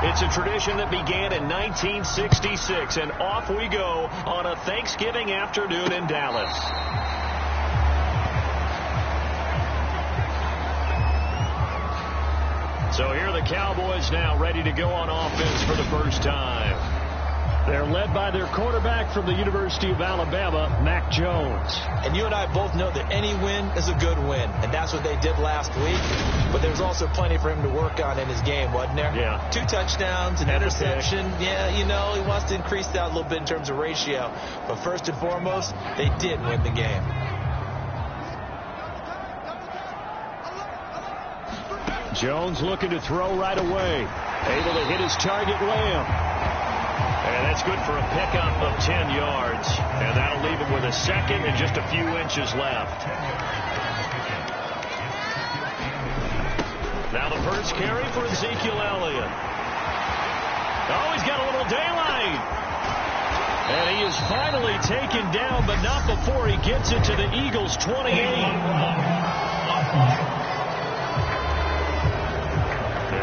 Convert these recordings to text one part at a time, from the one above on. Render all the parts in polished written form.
It's a tradition that began in 1966, and off we go on a Thanksgiving afternoon in Dallas. So here are the Cowboys now ready to go on offense for the first time. They're led by their quarterback from the University of Alabama, Mac Jones. And you and I both know that any win is a good win, and that's what they did last week. But there's also plenty for him to work on in his game, wasn't there? Yeah. 2 touchdowns, an interception. Yeah, you know, he wants to increase that a little bit in terms of ratio. But first and foremost, they did win the game. Jones looking to throw right away. Able to hit his target, Lamb. And that's good for a pickup of 10 yards. And that'll leave him with a second and just a few inches left. Now the first carry for Ezekiel Elliott. Oh, he's got a little daylight. And he is finally taken down, but not before he gets it to the Eagles' 28.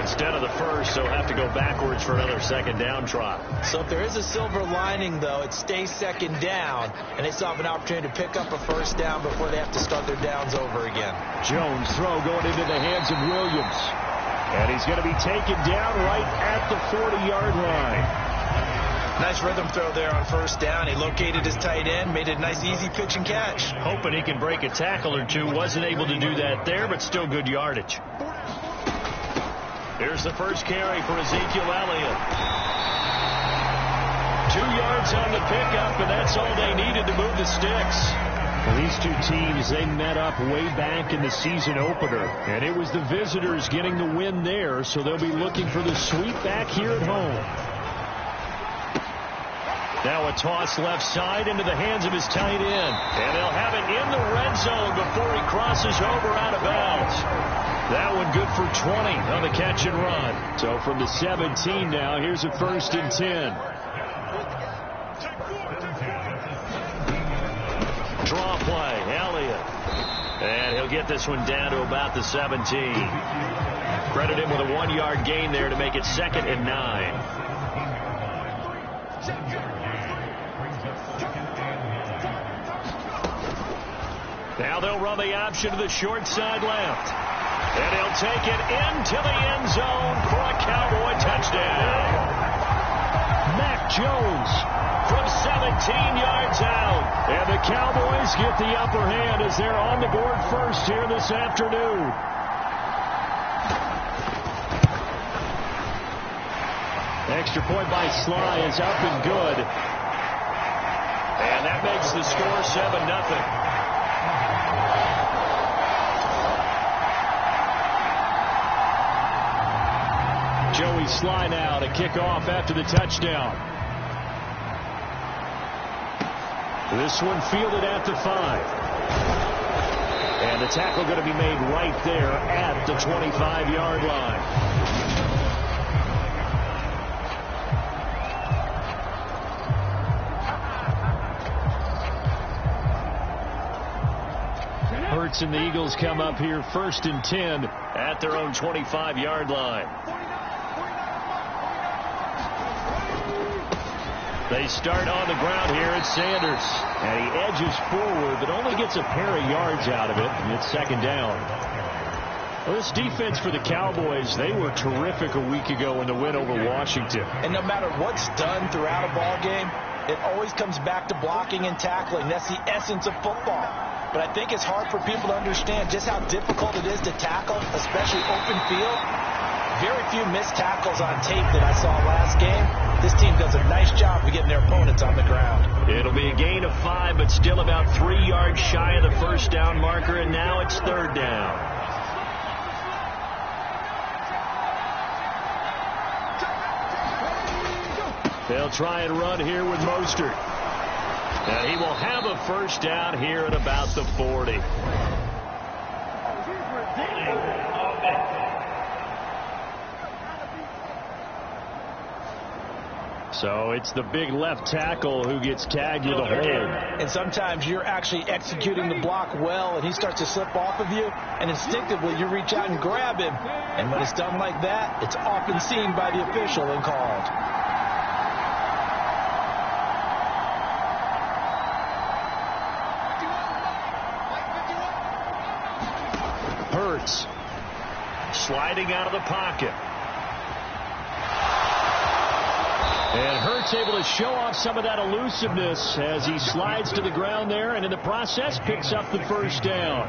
Instead of the first, so have to go backwards for another second down try. So if there is a silver lining, though, it stays second down, and they still have an opportunity to pick up a first down before they have to start their downs over again. Jones throw going into the hands of Williams. And he's going to be taken down right at the 40-yard line. Nice rhythm throw there on first down. He located his tight end, made it a nice easy pitch and catch. Hoping he can break a tackle or two. Wasn't able to do that there, but still good yardage. Here's the first carry for Ezekiel Elliott. 2 yards on the pickup, and that's all they needed to move the sticks. Well, these two teams, they met up way back in the season opener, and it was the visitors getting the win there, so they'll be looking for the sweep back here at home. Now a toss left side into the hands of his tight end, and they'll have it in the red zone before he crosses over out of bounds. That one good for 20 on the catch and run. So from the 17 now, here's a 1st and 10. Draw play, Elliott. And he'll get this one down to about the 17. Credit him with a 1-yard gain there to make it 2nd and 9. Now they'll run the option to the short side left. And he'll take it into the end zone for a Cowboy touchdown. Mac Jones from 17 yards out. And the Cowboys get the upper hand as they're on the board first here this afternoon. Extra point by Sly is up and good. And that makes the score 7-0. Joey Sly now to kick off after the touchdown. This one fielded at the 5. And the tackle going to be made right there at the 25-yard line. Hurts and the Eagles come up here 1st and 10 at their own 25-yard line. They start on the ground here at Sanders. And he edges forward, but only gets a pair of yards out of it. And it's 2nd down. Well, this defense for the Cowboys, they were terrific a week ago in the win over Washington. And no matter what's done throughout a ball game, it always comes back to blocking and tackling. That's the essence of football. But I think it's hard for people to understand just how difficult it is to tackle, especially open field. Very few missed tackles on tape that I saw last game. This team does a nice job of getting their opponents on the ground. It'll be a gain of 5, but still about 3 yards shy of the first down marker, and now it's 3rd down. They'll try and run here with Mostert. And he will have a first down here at about the 40. So it's the big left tackle who gets tagged with a hold. And sometimes you're actually executing the block well, and he starts to slip off of you, and instinctively you reach out and grab him. And when it's done like that, it's often seen by the official and called. Hurts sliding out of the pocket. And Hurts able to show off some of that elusiveness as he slides to the ground there, and in the process picks up the first down.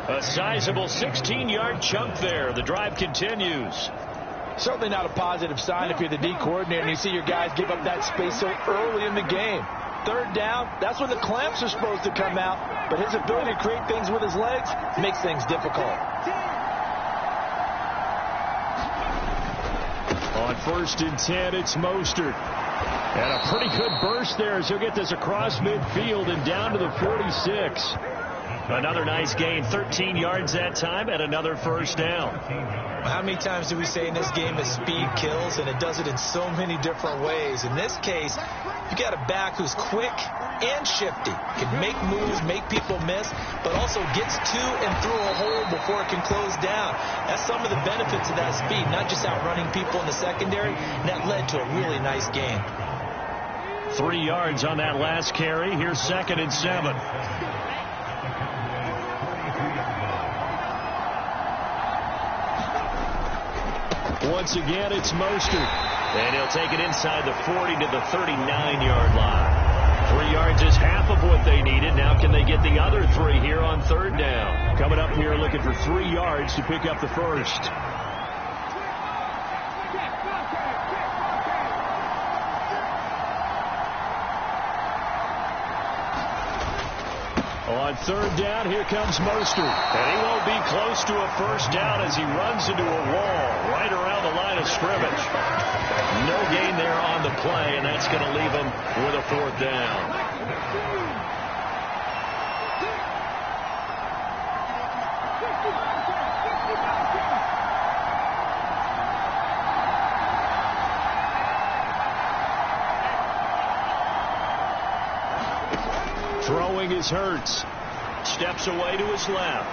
A sizable 16-yard chunk there. The drive continues. Certainly not a positive sign if you're the D coordinator and you see your guys give up that space so early in the game. Third down, that's when the clamps are supposed to come out, but his ability to create things with his legs makes things difficult. On 1st and 10, it's Mostert. And a pretty good burst there as he'll get this across midfield and down to the 46. Another nice gain, 13 yards that time, and another first down. How many times do we say in this game that speed kills, and it does it in so many different ways? In this case, you got a back who's quick and shifty, can make moves, make people miss, but also gets to and through a hole before it can close down. That's some of the benefits of that speed, not just outrunning people in the secondary, and that led to a really nice gain. 3 yards on that last carry. Here's 2nd and 7. Once again, it's Mostert. And he'll take it inside the 40 to the 39-yard line. 3 yards is half of what they needed. Now can they get the other 3 here on 3rd down? Coming up here looking for 3 yards to pick up the first. On 3rd down, here comes Mostert. And he won't be close to a first down as he runs into a wall right around the line of scrimmage. No gain there on the play, and that's going to leave him with a 4th down. Throwing is Hurts. Steps away to his left.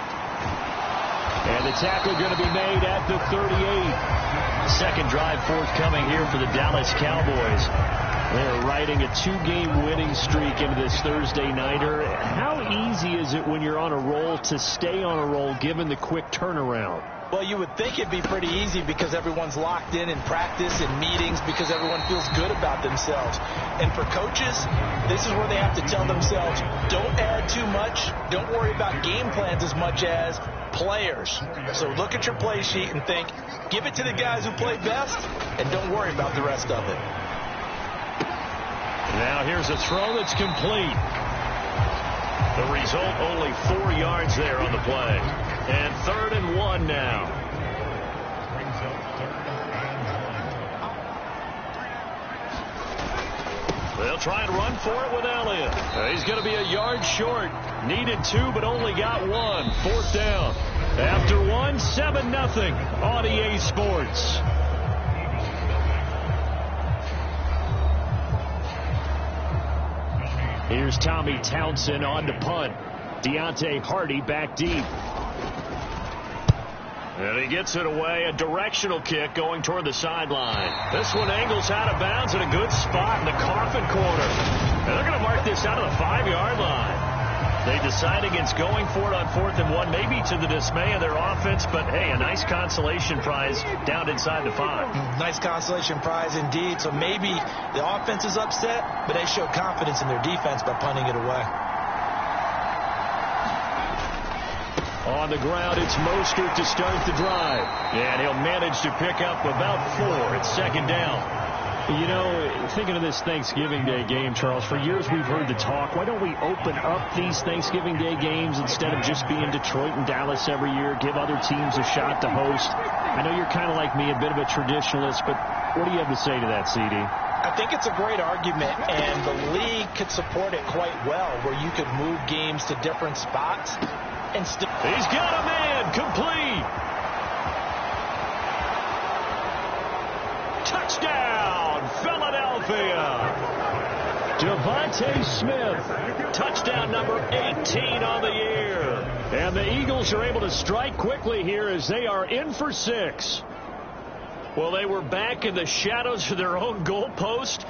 And the tackle going to be made at the 38. Second drive forthcoming here for the Dallas Cowboys. They're riding a 2-game winning streak into this Thursday nighter. How easy is it when you're on a roll to stay on a roll given the quick turnaround? Well, you would think it'd be pretty easy because everyone's locked in practice and meetings because everyone feels good about themselves. And for coaches, this is where they have to tell themselves, don't add too much, don't worry about game plans as much as players. So look at your play sheet and think, give it to the guys who play best, and don't worry about the rest of it. Now here's a throw that's complete. The result, only 4 yards there on the play. And 3rd and 1 now. They'll try and run for it with Elliott. He's going to be a yard short. Needed 2, but only got 1. 4th down. After 1, 7-0 on EA Sports. Here's Tommy Townsend on to punt. Deontay Hardy back deep. And he gets it away. A directional kick going toward the sideline. This one angles out of bounds at a good spot in the coffin corner. And they're going to mark this out of the 5-yard line. They decide against going for it on 4th and 1, maybe to the dismay of their offense, but hey, a nice consolation prize down inside the 5. Nice consolation prize indeed. So maybe the offense is upset, but they show confidence in their defense by punting it away. On the ground, it's Mostert to start the drive. And he'll manage to pick up about 4. It's 2nd down. You know, thinking of this Thanksgiving Day game, Charles, for years we've heard the talk, why don't we open up these Thanksgiving Day games instead of just being Detroit and Dallas every year, give other teams a shot to host? I know you're kind of like me, a bit of a traditionalist, but what do you have to say to that, CD? I think it's a great argument, and the league could support it quite well, where you could move games to different spots. And he's got a man, complete. Touchdown, Philadelphia. Devontae Smith, touchdown number 18 on the year. And the Eagles are able to strike quickly here as they are in for 6. Well, they were back in the shadows of their own goalpost,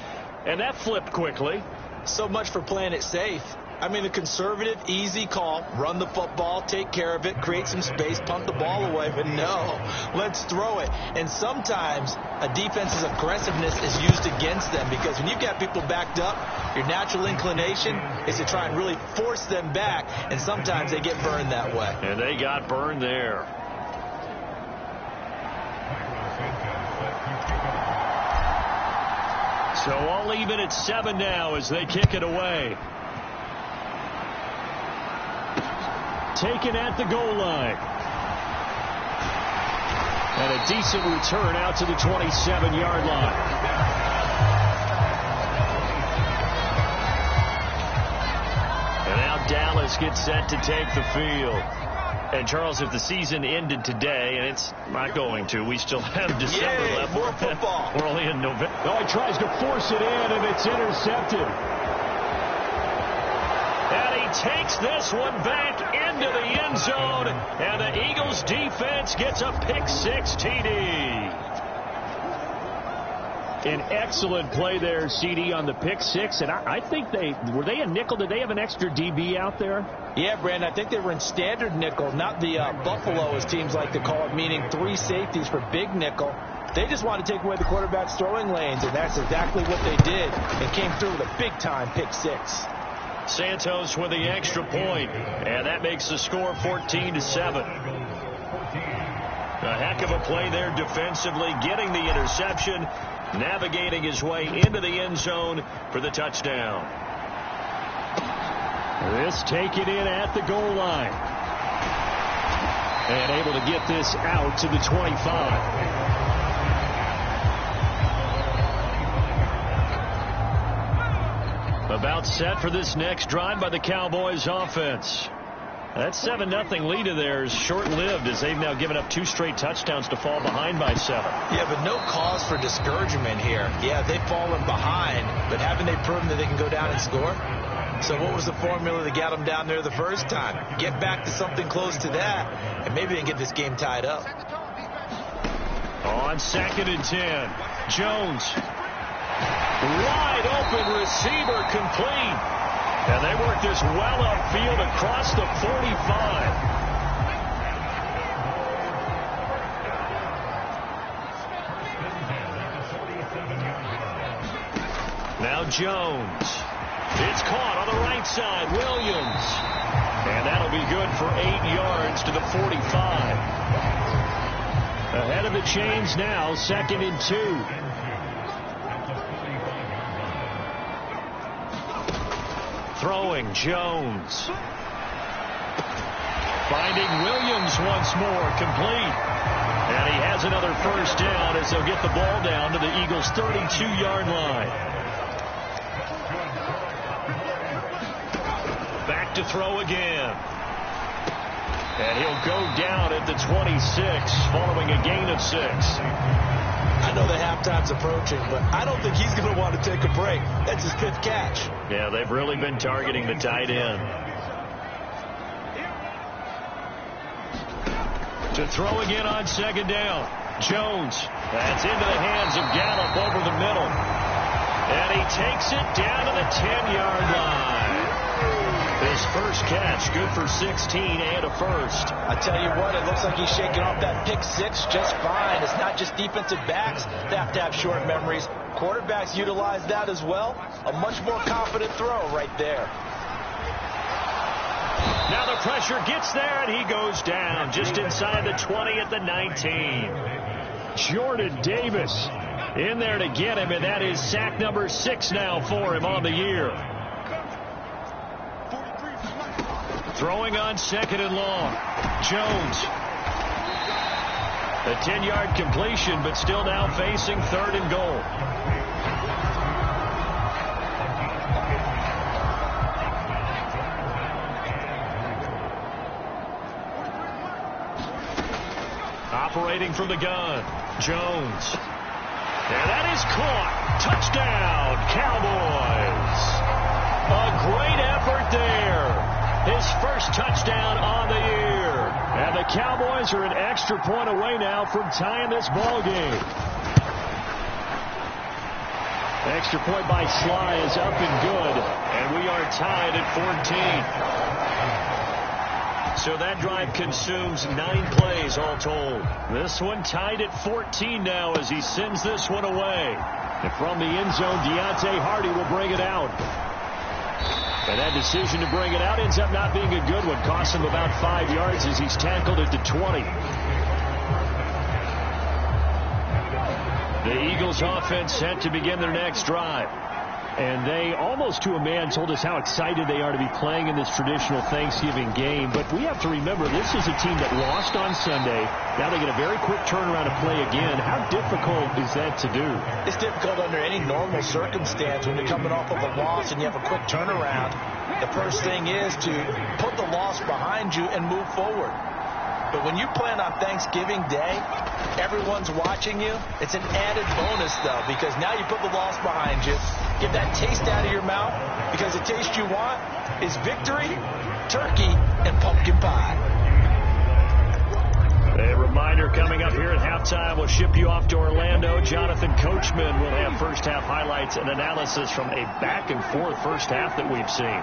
and that flipped quickly. So much for playing it safe. I mean, the conservative, easy call, run the football, take care of it, create some space, punt the ball away. But no, let's throw it. And sometimes a defense's aggressiveness is used against them because when you've got people backed up, your natural inclination is to try and really force them back, and sometimes they get burned that way. And they got burned there. So all even at 7 now as they kick it away. Taken at the goal line. And a decent return out to the 27-yard line. And now Dallas gets set to take the field. And, Charles, if the season ended today, and it's not going to, we still have December left. More football. We're only in November. Oh, he tries to force it in, and it's intercepted. And he takes this one back into the end zone, and the Eagles defense gets a pick-6 TD. An excellent play there, CD, on the pick-6, and I think were they a nickel? Did they have an extra DB out there? Yeah, Brandon, I think they were in standard nickel, not the Buffalo, as teams like to call it, meaning 3 safeties for big nickel. They just want to take away the quarterback's throwing lanes, and that's exactly what they did. They came through with a big-time pick-6. Santos with the extra point, and that makes the score 14-7. A heck of a play there defensively, getting the interception, navigating his way into the end zone for the touchdown. This taken in at the goal line. And able to get this out to the 25. About set for this next drive by the Cowboys offense. That 7-0 lead of theirs short-lived as they've now given up 2 straight touchdowns to fall behind by 7. Yeah, but no cause for discouragement here. Yeah, they've fallen behind, but haven't they proven that they can go down and score? So what was the formula that got them down there the first time? Get back to something close to that, and maybe they can get this game tied up. On 2nd and 10, Jones. Wide open receiver complete. And they work this well upfield across the 45. Now Jones. It's caught on the right side. Williams. And that'll be good for 8 yards to the 45. Ahead of the chains now, 2nd and 2. Throwing Jones. Finding Williams once more, complete. And he has another first down as they'll get the ball down to the Eagles' 32-yard line. Back to throw again. And he'll go down at the 26 following a gain of 6. I know the halftime's approaching, but I don't think he's going to want to take a break. That's his 5th catch. Yeah, they've really been targeting the tight end. To throw again on 2nd down. Jones. That's into the hands of Gallup over the middle. And he takes it down to the 10-yard line. His first catch, good for 16 and a first. I tell you what, it looks like he's shaking off that pick-6 just fine. It's not just defensive backs that have to have short memories. Quarterbacks utilize that as well. A much more confident throw right there. Now the pressure gets there, and he goes down just inside the 20 at the 19. Jordan Davis in there to get him, and that is sack number 6 now for him on the year. Throwing on 2nd and long. Jones. A 10-yard completion, but still now facing 3rd and goal. Operating from the gun. Jones. And that is caught. Touchdown, Cowboys. A great effort there. His first touchdown on the year. And the Cowboys are an extra point away now from tying this ball game. Extra point by Sly is up and good. And we are tied at 14. So that drive consumes 9 plays all told. This one tied at 14 now as he sends this one away. And from the end zone, Deontay Hardy will bring it out. And that decision to bring it out ends up not being a good one. Costs him about 5 yards as he's tackled at the 20. The Eagles offense set to begin their next drive. And they, almost to a man, told us how excited they are to be playing in this traditional Thanksgiving game. But we have to remember, this is a team that lost on Sunday. Now they get a very quick turnaround to play again. How difficult is that to do? It's difficult under any normal circumstance when you're coming off of a loss and you have a quick turnaround. The first thing is to put the loss behind you and move forward. But when you play on Thanksgiving Day, everyone's watching you. It's an added bonus, though, because now you put the loss behind you. Get that taste out of your mouth, because the taste you want is victory, turkey, and pumpkin pie. A reminder coming up here at halftime. We'll ship you off to Orlando. Jonathan Coachman will have first-half highlights and analysis from a back-and-forth first half that we've seen.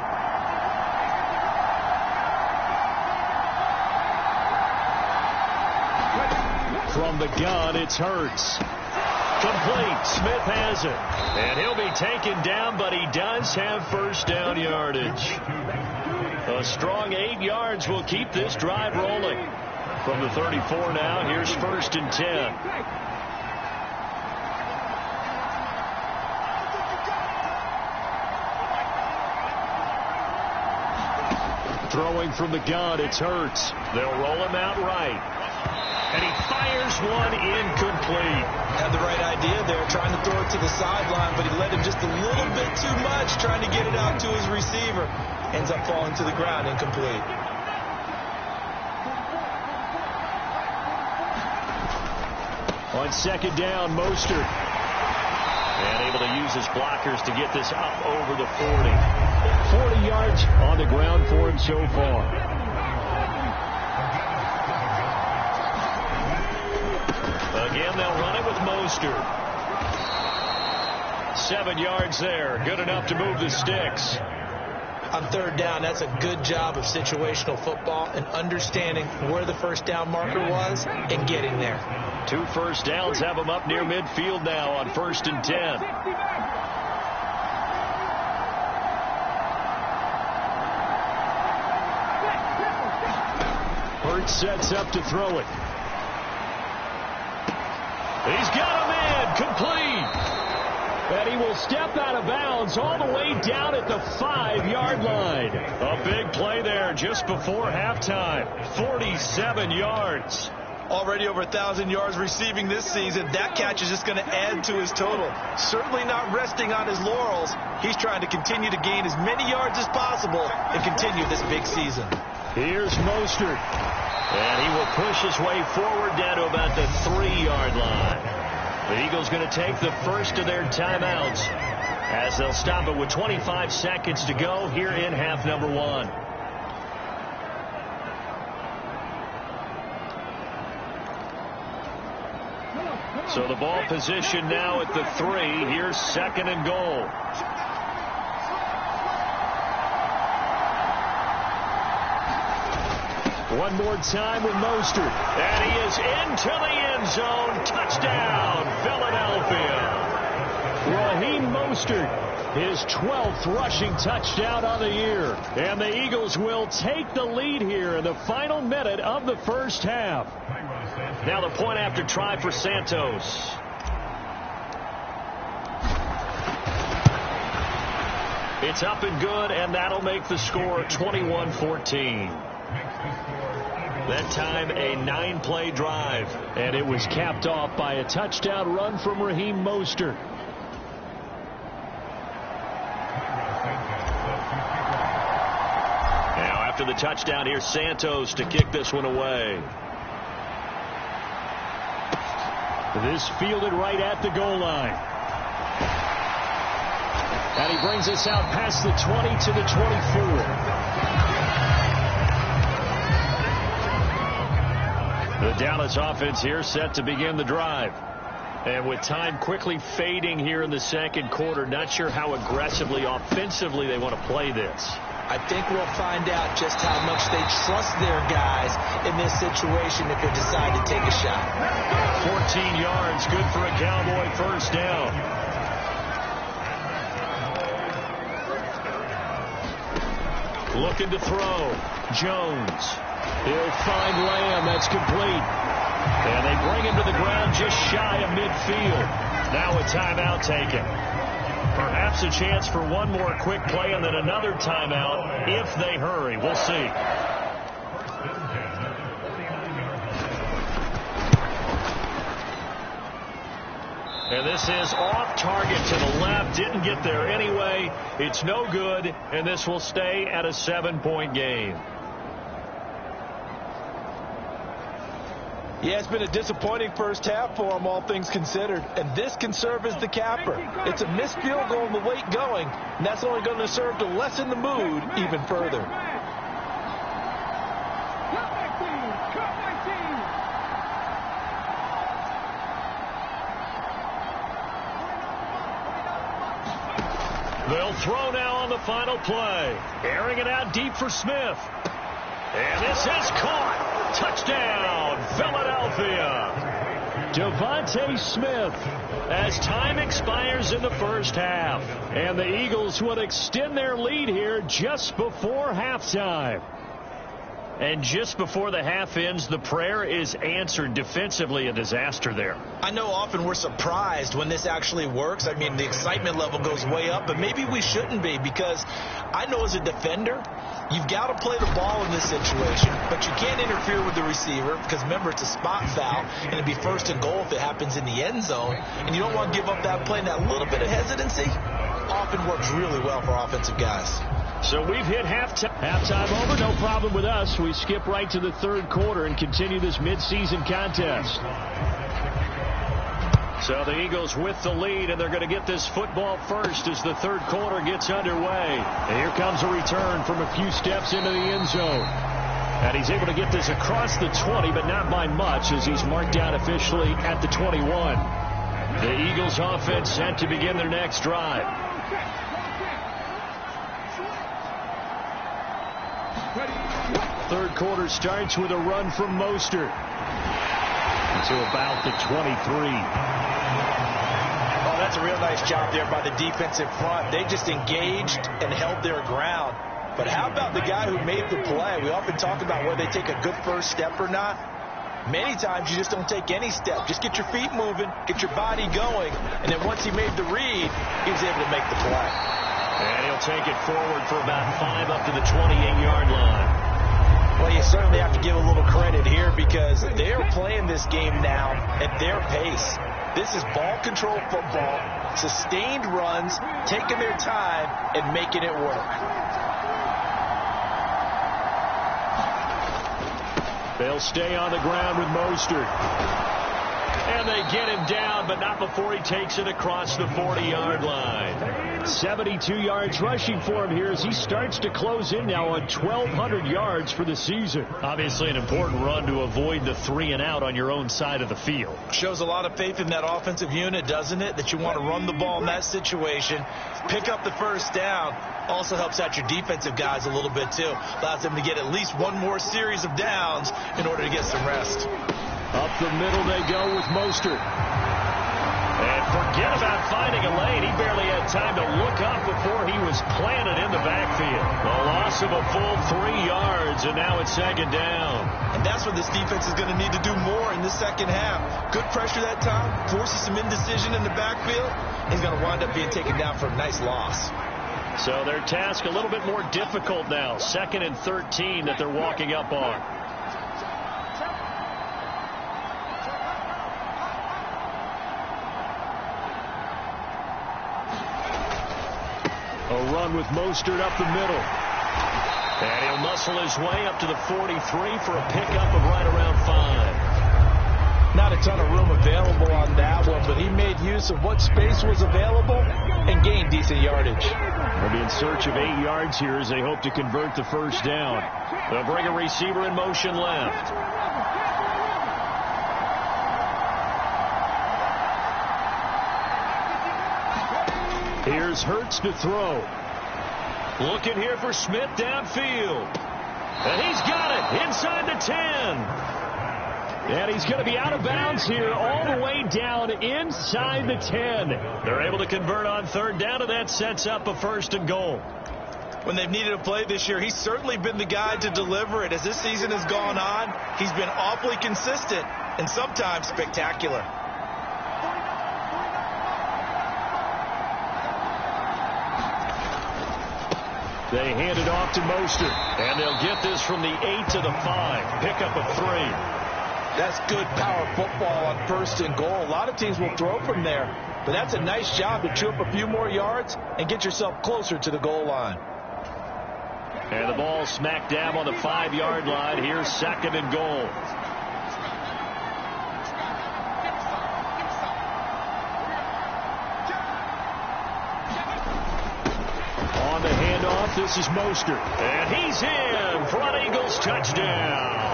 From the gun, it's Hurts. Complete. Smith has it. And he'll be taken down, but he does have first down yardage. A strong 8 yards will keep this drive rolling. From the 34 now, here's 1st and 10. Throwing from the gun, it's Hurts. They'll roll him out right. And he fires one incomplete. Had the right idea there, trying to throw it to the sideline, but he led him just a little bit too much, trying to get it out to his receiver. Ends up falling to the ground, incomplete. On 2nd down, Mostert. And able to use his blockers to get this up over the 40. 40 yards on the ground for him so far. Again, they'll run it with Mostert. 7 yards there. Good enough to move the sticks. On 3rd down, that's a good job of situational football and understanding where the first down marker was and getting there. 2 first downs have them up near midfield now on 1st and 10. Hurts sets up to throw it. He's got him in. Complete. And he will step out of bounds all the way down at the 5-yard line. A big play there just before halftime. 47 yards. Already over 1,000 yards receiving this season. That catch is just going to add to his total. Certainly not resting on his laurels. He's trying to continue to gain as many yards as possible and continue this big season. Here's Mostert. And he will push his way forward down to about the 3-yard line. The Eagles going to take the first of their timeouts as they'll stop it with 25 seconds to go here in half number 1. So the ball position now at the 3. Here's 2nd and goal. One more time with Mostert. And he is into the end zone. Touchdown, Philadelphia. Raheem Mostert, his 12th rushing touchdown on the year. And the Eagles will take the lead here in the final minute of the first half. Now the point after try for Santos. It's up and good, and that'll make the score 21-14. That time a 9-play drive, and it was capped off by a touchdown run from Raheem Mostert. Now after the touchdown, here's Santos to kick this one away. This fielded right at the goal line. And he brings us out past the 20 to the 24. The Dallas offense here set to begin the drive. And with time quickly fading here in the second quarter, not sure how aggressively, offensively they want to play this. I think we'll find out just how much they trust their guys in this situation if they decide to take a shot. 14 yards, good for a Cowboy first down. Looking to throw. Jones. He'll find Lamb. That's complete. And they bring him to the ground just shy of midfield. Now a timeout taken. Perhaps a chance for one more quick play and then another timeout if they hurry. We'll see. And this is off target to the left. Didn't get there anyway. It's no good, and this will stay at a 7-point game. Yeah, it's been a disappointing first half for them, all things considered. And this can serve as the capper. It's a missed field goal in the late going, and that's only going to serve to lessen the mood even further. They'll throw now on the final play. Airing it out deep for Smith. And this is caught. Touchdown, Philadelphia. Devontae Smith as time expires in the first half. And the Eagles would extend their lead here just before halftime. And just before the half ends, the prayer is answered. Defensively, a disaster there. I know often we're surprised when this actually works. I mean, the excitement level goes way up, but maybe we shouldn't be, because I know as a defender, you've got to play the ball in this situation, but you can't interfere with the receiver because, remember, it's a spot foul, and it'd be first and goal if it happens in the end zone, and you don't want to give up that play. And that little bit of hesitancy often works really well for offensive guys. So we've hit halftime over. No problem with us. We skip right to the third quarter and continue this midseason contest. So the Eagles with the lead, and they're going to get this football first as the third quarter gets underway. And here comes a return from a few steps into the end zone. And he's able to get this across the 20, but not by much, as he's marked down officially at the 21. The Eagles offense set to begin their next drive. Third quarter starts with a run from Mostert to about the 23. Oh, that's a real nice job there by the defensive front. They just engaged and held their ground. But how about the guy who made the play? We often talk about whether they take a good first step or not. Many times you just don't take any step. Just get your feet moving, get your body going, and then once he made the read, he was able to make the play. And he'll take it forward for about 5 up to the 28-yard line. Well, you certainly have to give a little credit here because they're playing this game now at their pace. This is ball control football, sustained runs, taking their time and making it work. They'll stay on the ground with Mostert. And they get him down, but not before he takes it across the 40-yard line. 72 yards rushing for him here as he starts to close in now on 1,200 yards for the season. Obviously an important run to avoid the 3-and-out on your own side of the field. Shows a lot of faith in that offensive unit, doesn't it? That you want to run the ball in that situation. Pick up the first down. Also helps out your defensive guys a little bit, too. Allows them to get at least one more series of downs in order to get some rest. Up the middle they go with Mostert. And forget about finding a lane. He barely had time to look up before he was planted in the backfield. A loss of a full 3 yards, and now it's second down. And that's what this defense is going to need to do more in the second half. Good pressure that time, forces some indecision in the backfield. He's going to wind up being taken down for a nice loss. So their task a little bit more difficult now. 2nd and 13 that they're walking up on. A run with Mostert up the middle. And he'll muscle his way up to the 43 for a pickup of right around 5. Not a ton of room available on that one, but he made use of what space was available and gained decent yardage. They'll be in search of 8 yards here as they hope to convert the first down. They'll bring a receiver in motion left. Here's Hurts to throw. Looking here for Smith downfield. And he's got it inside the 10. And he's going to be out of bounds here all the way down inside the 10. They're able to convert on third down, and that sets up a 1st and goal. When they've needed a play this year, he's certainly been the guy to deliver it. As this season has gone on, he's been awfully consistent and sometimes spectacular. They hand it off to Mostert, and they'll get this from the 8 to the 5. Pickup of 3. That's good power football on 1st and goal. A lot of teams will throw from there, but that's a nice job to chew up a few more yards and get yourself closer to the goal line. And the ball smack dab on the 5-yard line. Here's 2nd and goal. On the handoff, this is Mostert. And he's in for an Eagles touchdown.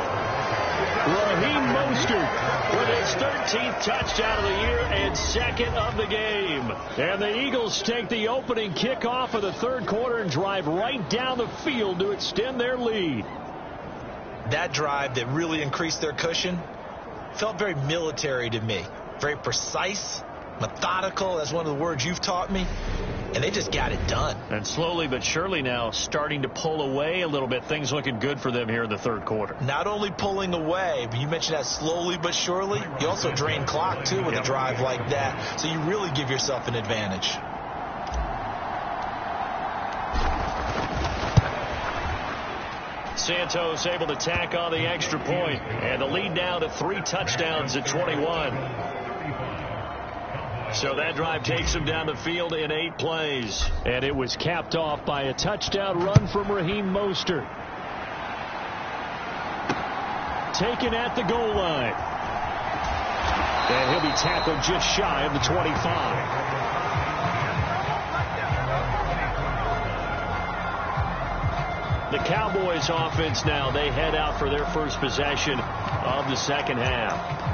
Raheem Mostert with his 13th touchdown of the year and 2nd of the game. And the Eagles take the opening kickoff of the 3rd quarter and drive right down the field to extend their lead. That drive that really increased their cushion felt very military to me. Very precise, methodical. That's one of the words you've taught me. And they just got it done. And slowly but surely now starting to pull away a little bit. Things looking good for them here in the 3rd quarter. Not only pulling away, but you mentioned that slowly but surely. You also drain clock, too, with a drive like that. So you really give yourself an advantage. Santos able to tack on the extra point. And the lead now to 3 touchdowns at 21. So that drive takes him down the field in 8 plays. And it was capped off by a touchdown run from Raheem Mostert. Taken at the goal line. And he'll be tackled just shy of the 25. The Cowboys offense now, they head out for their first possession of the 2nd half.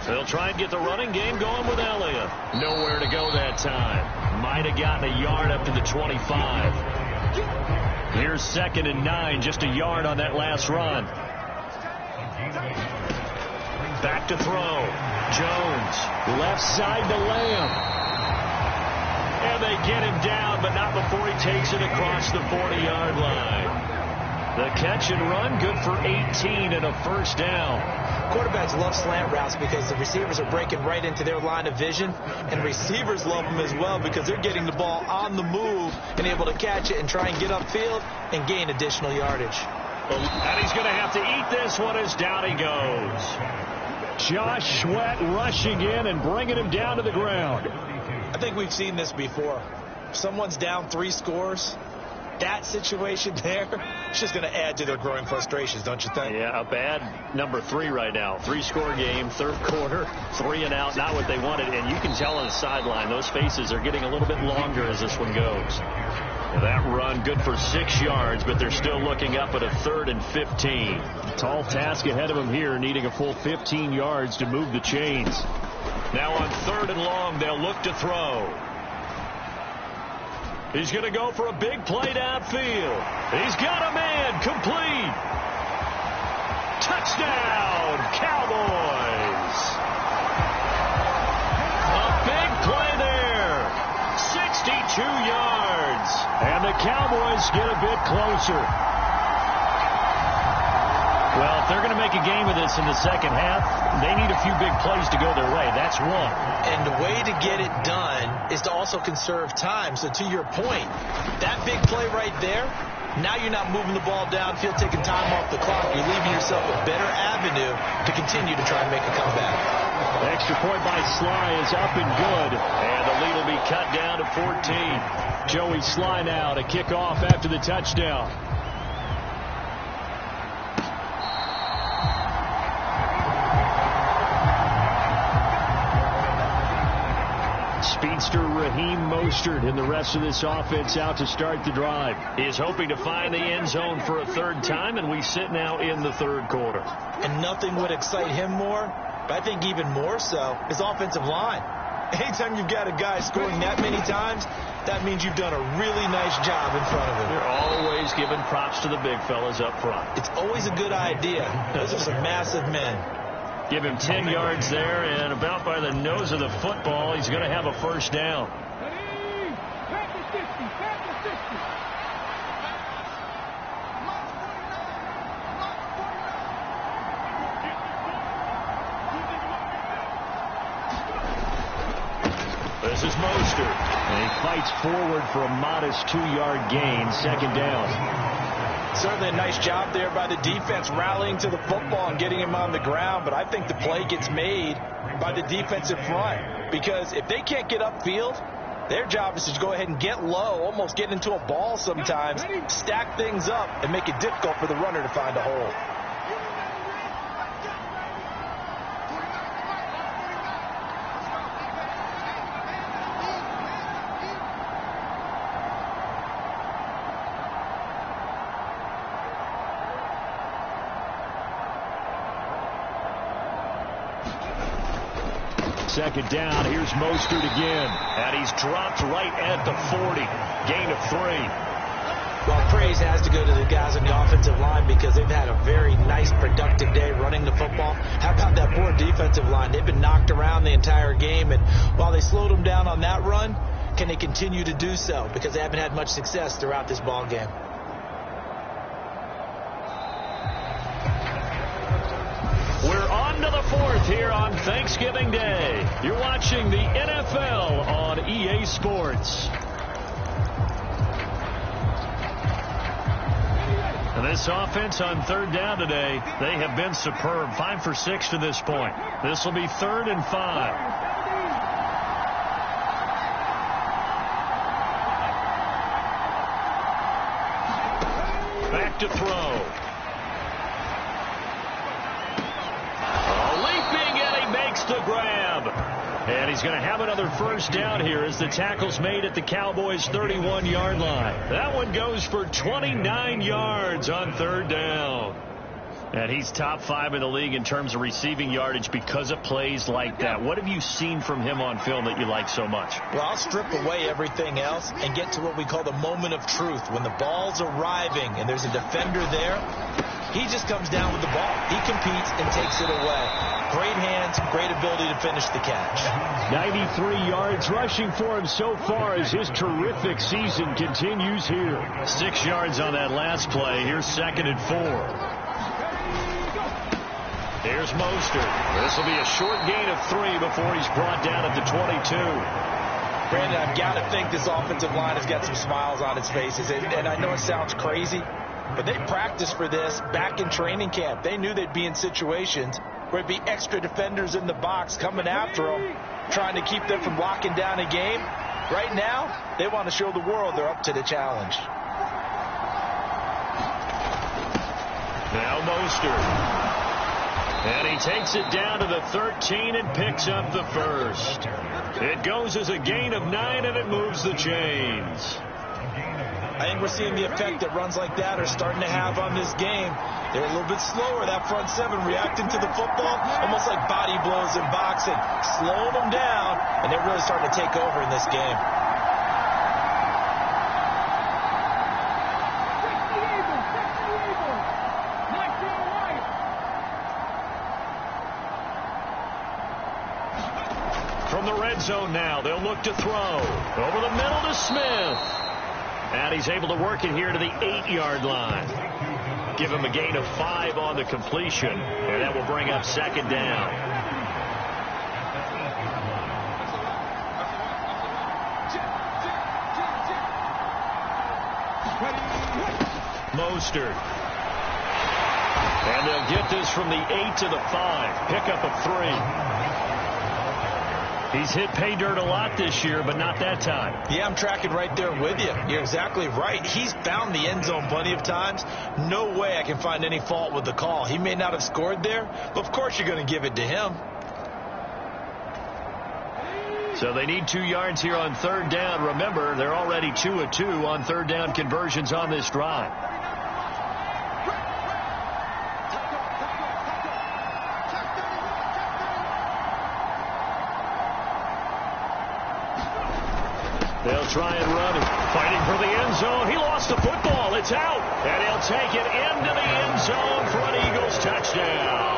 They'll try and get the running game going with Elliott. Nowhere to go that time. Might have gotten a yard up to the 25. Here's 2nd and 9, just a yard on that last run. Back to throw. Jones, left side to Lamb. And they get him down, but not before he takes it across the 40-yard line. The catch and run, good for 18 and a 1st down. Quarterbacks love slant routes because the receivers are breaking right into their line of vision, and receivers love them as well because they're getting the ball on the move and able to catch it and try and get upfield and gain additional yardage. And he's going to have to eat this one as down he goes. Josh Sweat rushing in and bringing him down to the ground. I think we've seen this before. If someone's down 3 scores, that situation there, it's just going to add to their growing frustrations, don't you think? Yeah, a bad number 3 right now. 3-score game, 3rd quarter, 3 and out, not what they wanted. And you can tell on the sideline, those faces are getting a little bit longer as this one goes. That run good for 6 yards, but they're still looking up at a 3rd and 15. Tall task ahead of them here, needing a full 15 yards to move the chains. Now on 3rd and long, they'll look to throw. He's going to go for a big play downfield. He's got a man, complete. Touchdown, Cowboys. A big play there. 62 yards. And the Cowboys get a bit closer. Well, if they're going to make a game of this in the 2nd half, they need a few big plays to go their way. That's one. And the way to get it done is to also conserve time. So to your point, that big play right there, Now you're not moving the ball downfield, taking time off the clock. You're leaving yourself a better avenue to continue to try and make a comeback. Extra point by Sly is up and good. And the lead will be cut down to 14. Joey Sly now to kick off after the touchdown. Speedster Raheem Mostert and the rest of this offense out to start the drive. He is hoping to find the end zone for a third time, and we sit now in the third quarter. And nothing would excite him more, but I think even more so, his offensive line. Anytime you've got a guy scoring that many times, that means you've done a really nice job in front of him. You're always giving props to the big fellas up front. It's always a good idea. Those are some massive men. Give him 10 yards there, and about by the nose of the football, he's going to have a first down. This is Mostert, and he fights forward for a modest 2-yard gain, second down. Certainly a nice job there by the defense rallying to the football and getting him on the ground, but I think the play gets made by the defensive front, because if they can't get upfield, their job is to go ahead and get low, almost get into a ball sometimes, stack things up, and make it difficult for the runner to find a hole. Second down, here's Mostert again, and he's dropped right at the 40. Gain of 3. Well, praise has to go to the guys on the offensive line because they've had a very nice, productive day running the football. How about that poor defensive line? They've been knocked around the entire game, and while they slowed them down on that run, can they continue to do so? Because they haven't had much success throughout this ball game. We're on to the fourth here on Thanksgiving Day. You're watching the NFL on EA Sports. And this offense on third down today, they have been superb. 5 for 6 to this point. This will be 3rd and 5. Back to throw. The grab, and he's going to have another first down here as the tackle's made at the Cowboys 31-yard line. That one goes for 29 yards on 3rd down, and he's top 5 in the league in terms of receiving yardage because of plays like that. What have you seen from him on film that you like so much? Well, I'll strip away everything else and get to what we call the moment of truth. When the ball's arriving and there's a defender there, he just comes down with the ball. He competes and takes it away. Great hands, great ability to finish the catch. 93 yards rushing for him so far as his terrific season continues here. 6 yards on that last play. Here's 2nd and 4. Here's Mostert. This will be a short gain of 3 before he's brought down at the 22. Brandon, I've got to think this offensive line has got some smiles on its faces. And I know it sounds crazy, but they practiced for this back in training camp. They knew they'd be in situations where it'd be extra defenders in the box coming after them, trying to keep them from locking down a game. Right now, they want to show the world they're up to the challenge. Now Mostert. And he takes it down to the 13 and picks up the first. It goes as a gain of 9, and it moves the chains. I think we're seeing the effect that runs like that are starting to have on this game. They're a little bit slower, that front 7, reacting to the football, almost like body blows in boxing, slowing them down, and they're really starting to take over in this game. From the red zone now, they'll look to throw. Over the middle to Smith. And he's able to work it here to the 8-yard line. Give him a gain of 5 on the completion, and that will bring up 2nd down. Mostert. And they'll get this from the 8 to the 5. Pickup of 3. He's hit pay dirt a lot this year, but not that time. Yeah, I'm tracking right there with you. You're exactly right. He's found the end zone plenty of times. No way I can find any fault with the call. He may not have scored there, but of course you're going to give it to him. So they need 2 yards here on third down. Remember, they're already 2 of 2 on third down conversions on this drive. They'll try and run it. Fighting for the end zone. He lost the football. It's out. And he'll take it into the end zone for an Eagles touchdown.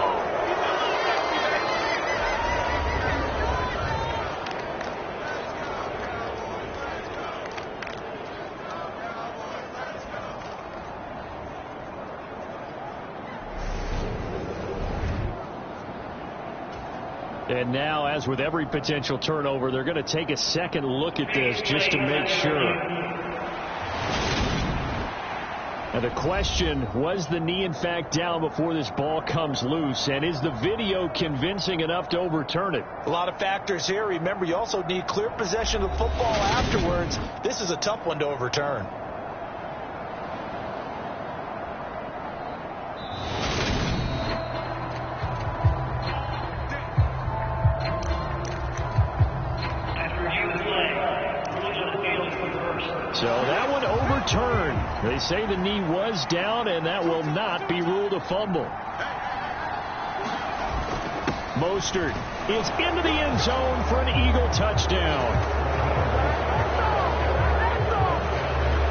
And now, as with every potential turnover, they're going to take a second look at this just to make sure. And the question, was the knee in fact down before this ball comes loose? And is the video convincing enough to overturn it? A lot of factors here. Remember, you also need clear possession of the football afterwards. This is a tough one to overturn. So that one overturned. They say the knee was down, and that will not be ruled a fumble. Mostert is into the end zone for an Eagle touchdown.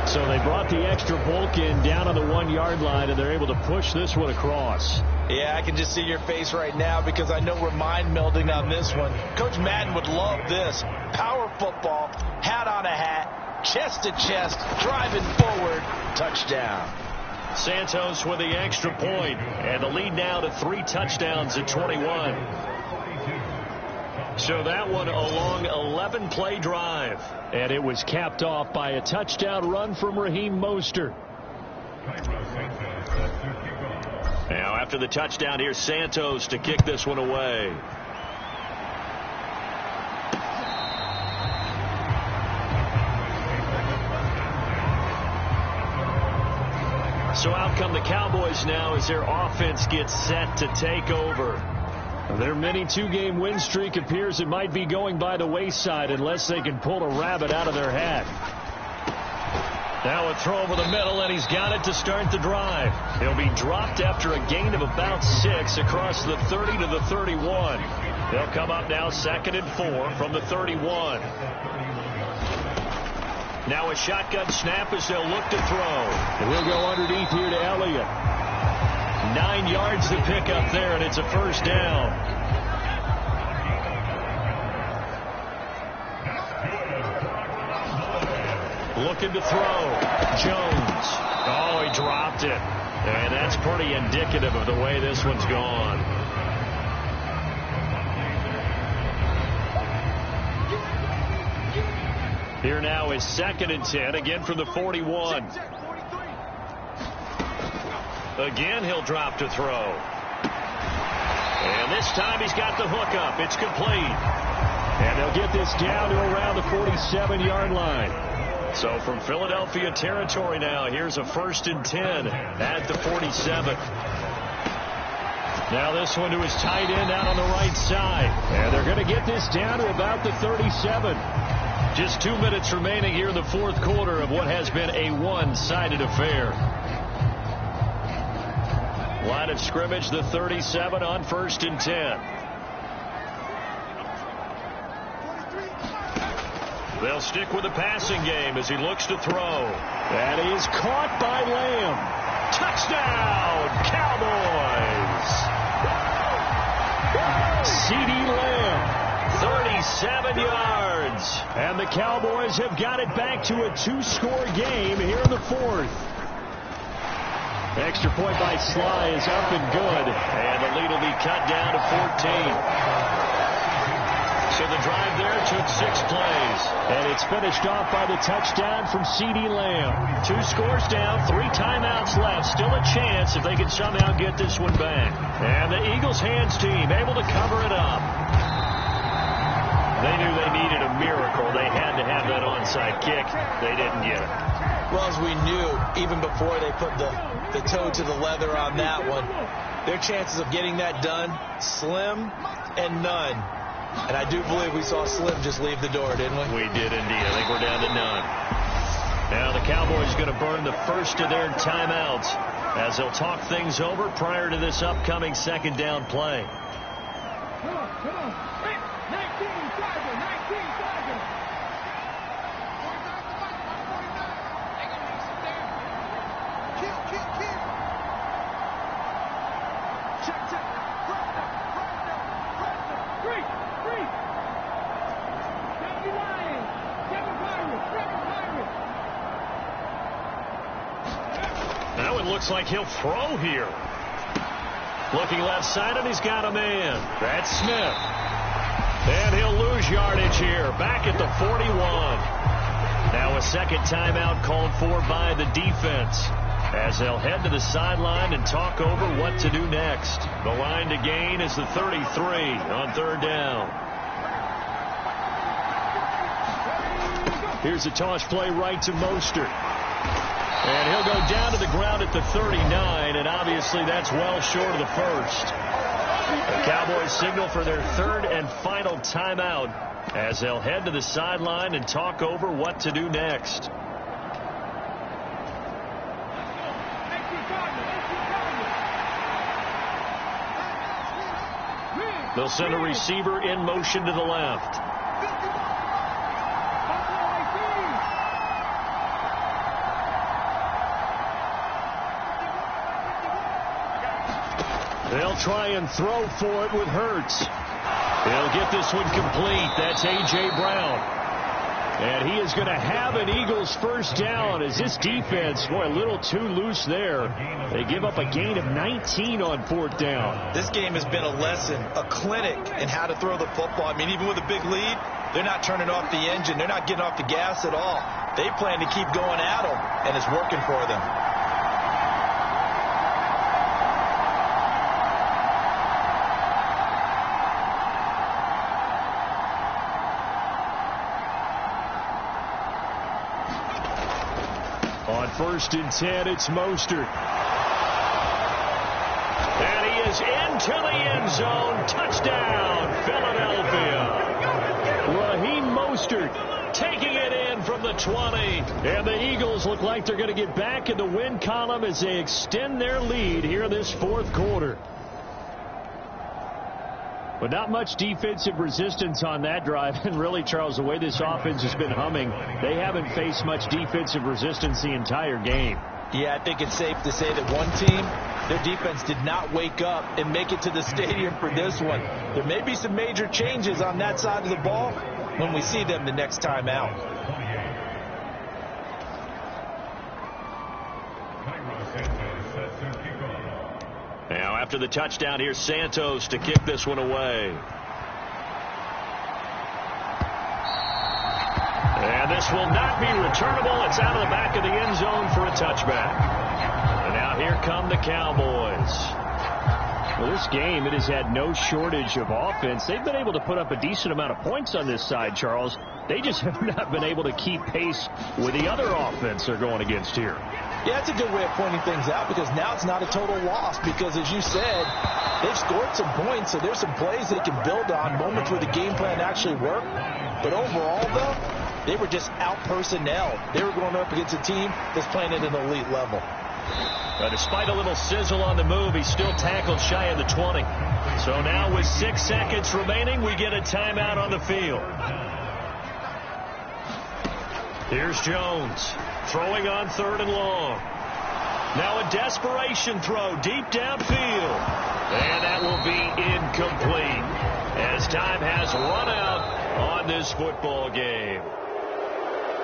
So they brought the extra bulk in down on the 1-yard line, and they're able to push this one across. Yeah, I can just see your face right now because I know we're mind melding on this one. Coach Madden would love this. Power football, hat on a hat, chest to chest, driving forward, touchdown. Santos with the extra point, and the lead now to 3 touchdowns at 21. So that one a long 11-play drive, and it was capped off by a touchdown run from Raheem Mostert. Now after the touchdown, here's Santos to kick this one away. So out come the Cowboys now as their offense gets set to take over. Their mini 2-game win streak appears it might be going by the wayside unless they can pull a rabbit out of their hat. Now a throw over the middle, and he's got it to start the drive. He'll be dropped after a gain of about 6 across the 30 to the 31. They'll come up now 2nd and 4 from the 31. Now a shotgun snap as they'll look to throw. He'll go underneath here to Elliott. 9 yards to pick up there, and it's a first down. Looking to throw. Jones. Oh, he dropped it. And that's pretty indicative of the way this one's gone. Here now is 2nd and 10, again from the 41. Again, he'll drop to throw. And this time he's got the hook up. It's complete. And they'll get this down to around the 47-yard line. So from Philadelphia territory now, here's a 1st and 10 at the 47. Now this one to his tight end out on the right side. And they're going to get this down to about the 37. Just 2 minutes remaining here in the 4th quarter of what has been a one-sided affair. Line of scrimmage, the 37 on 1st and 10. They'll stick with the passing game as he looks to throw. That is caught by Lamb. Touchdown, Cowboys! C.D. Lamb, 37 yards. And the Cowboys have got it back to a 2-score game here in the 4th. Extra point by Sly is up and good. And the lead will be cut down to 14. So the drive there took 6 plays. And it's finished off by the touchdown from CeeDee Lamb. 2 scores down, 3 timeouts left. Still a chance if they can somehow get this one back. And the Eagles hands team able to cover it up. They knew they needed a miracle. They had to have that onside kick. They didn't get it. Well, as we knew, even before they put the toe to the leather on that one, their chances of getting that done, slim and none. And I do believe we saw Slim just leave the door, didn't we? We did indeed. I think we're down to none. Now the Cowboys are going to burn the first of their timeouts as they'll talk things over prior to this upcoming second down play. Come on. 19 seconds. Now it looks like he'll throw here. Looking left side, and he's got a man. That's Smith. And he'll lose yardage here. Back at the 41. Now a second timeout called for by the defense, as they'll head to the sideline and talk over what to do next. The line to gain is the 33 on third down. Here's a toss play right to Mostert. And he'll go down to the ground at the 39, and obviously that's well short of the first. The Cowboys signal for their third and final timeout as they'll head to the sideline and talk over what to do next. They'll send a receiver in motion to the left. They'll try and throw for it with Hurts. He'll get this one complete. That's A.J. Brown. And he is going to have an Eagles first down as this defense, boy, a little too loose there. They give up a gain of 19 on fourth down. This game has been a lesson, a clinic in how to throw the football. I mean, even with a big lead, they're not turning off the engine. They're not getting off the gas at all. They plan to keep going at them, and it's working for them. First and 10, it's Mostert. And he is into the end zone. Touchdown, Philadelphia. Raheem Mostert taking it in from the 20. And the Eagles look like they're going to get back in the win column as they extend their lead here in this fourth quarter. But not much defensive resistance on that drive. And really, Charles, the way this offense has been humming, they haven't faced much defensive resistance the entire game. Yeah, I think it's safe to say that one team, their defense did not wake up and make it to the stadium for this one. There may be some major changes on that side of the ball when we see them the next time out. Now, after the touchdown, here's Santos to kick this one away. And this will not be returnable. It's out of the back of the end zone for a touchback. And now here come the Cowboys. Well, this game, it has had no shortage of offense. They've been able to put up a decent amount of points on this side, Charles. They just have not been able to keep pace with the other offense they're going against here. Yeah, that's a good way of pointing things out, because now it's not a total loss, because as you said, they've scored some points, so there's some plays they can build on, moments where the game plan actually worked. But overall, though, they were just out-personnel. They were going up against a team that's playing at an elite level. But despite a little sizzle on the move, he's still tackled shy of the 20. So now with 6 seconds remaining, we get a timeout on the field. Here's Jones. Throwing on third and long. Now a desperation throw deep downfield. And that will be incomplete, as time has run out on this football game.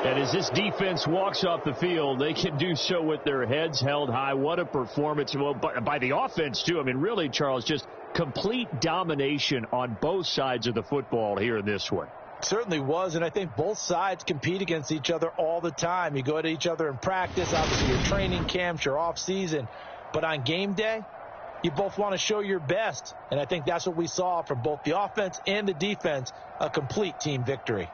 And as this defense walks off the field, they can do so with their heads held high. What a performance by the offense, too. I mean, really, Charles, just Complete domination on both sides of the football here in this one. Certainly was, and I think both sides compete against each other all the time. You go to each other in practice, obviously your training camps, your off-season, but on game day, you both want to show your best, and I think that's what we saw from both the offense and the defense, a complete team victory.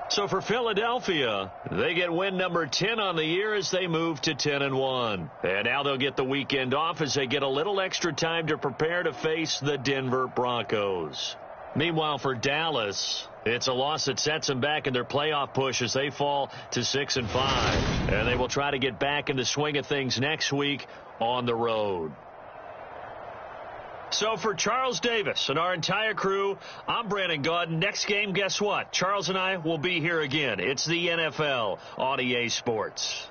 So for Philadelphia, they get win number 10 on the year as they move to 10-1. And now they'll get the weekend off as they get a little extra time to prepare to face the Denver Broncos. Meanwhile, for Dallas, it's a loss that sets them back in their playoff push as they fall to 6-5. And they will try to get back in the swing of things next week on the road. So for Charles Davis and our entire crew, I'm Brandon Gaudin. Next game, guess what? Charles and I will be here again. It's the NFL on EA Sports.